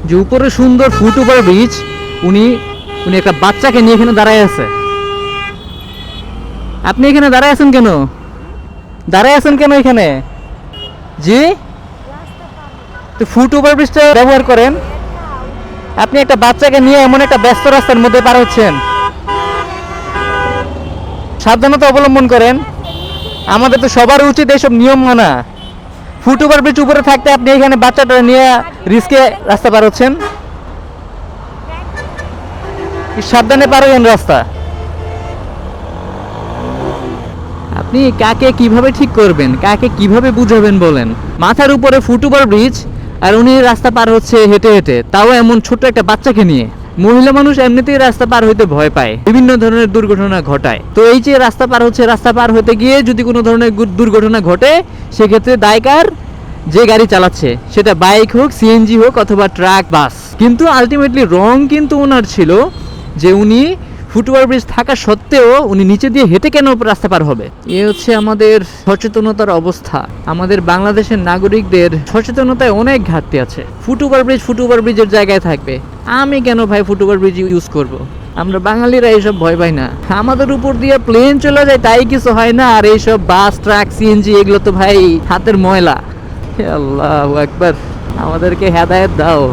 যে উপরে সুন্দর ফুট ওভার ব্রিজ, উনি উনি একটা বাচ্চাকে নিয়ে এখানে দাঁড়ায় আছে। আপনি এখানে দাঁড়ায় আছেন কেন? দাঁড়ায় আছেন কেন এখানে? জি, তো ফুট ওভার ব্রিজটা ব্যবহার করেন। আপনি একটা বাচ্চাকে নিয়ে এমন একটা ব্যস্ত রাস্তার মধ্যে পার হচ্ছেন। সাবধানতা অবলম্বন করেন। আমাদের তো সবার উচিত এইসব নিয়ম মানা। ফুট ওভার ব্রিজ উপরে থাকতে আপনি এখানে বাচ্চাটা নিয়ে রিস্কে রাস্তা পার হচ্ছেন। সাবধানে পার হইয়েন রাস্তা। আপনি কাকে কিভাবে ঠিক করবেন, কাকে কিভাবে বুঝাবেন বলেন? মাথার উপরে ফুট ওভার ব্রিজ, আর উনি রাস্তা পার হচ্ছে হেঁটে হেঁটে, তাও এমন ছোট একটা বাচ্চাকে নিয়ে। মহিলা মানুষ এমনিতেই রাস্তা পার হইতে ভয় পায়, বিভিন্ন ধরনের দুর্ঘটনা ঘটায়। তো এই যে রাস্তা পার হচ্ছে, রাস্তা পার হতে গিয়ে যদি কোনো ধরনের দুর্ঘটনা ঘটে, সেক্ষেত্রে দায়কার যে গাড়ি চালাচ্ছে, সেটা বাইক হোক, সিএনজি হোক অথবা ট্রাক, বাস। কিন্তু আলটিমেটলি রং কিন্তু ওনার ছিল যে উনি ফুট ওভার ব্রিজ থাকা সত্ত্বেও উনি নিচে দিয়ে হেঁটে কেন রাস্তা পার হবে? এ হচ্ছে আমাদের সচেতনতার অবস্থা। আমাদের বাংলাদেশের নাগরিকদের সচেতনতায় অনেক ঘাটতি আছে। ফুট ওভার ব্রিজের জায়গায় থাকবে, আমি কেন ভাই ফুট ওভার ব্রিজ ইউজ করব? আমরা বাঙালিরা এইসব ভয় পাই না। আমাদের উপর দিয়ে প্লেন চলে যায়, তাই কিছু হয় না। আর এইসব বাস, ট্রাক, সিএনজি এগুলো তো ভাই হাতের ময়লা। হে আল্লাহু আকবার, আমাদেরকে হেদায়েত দাও।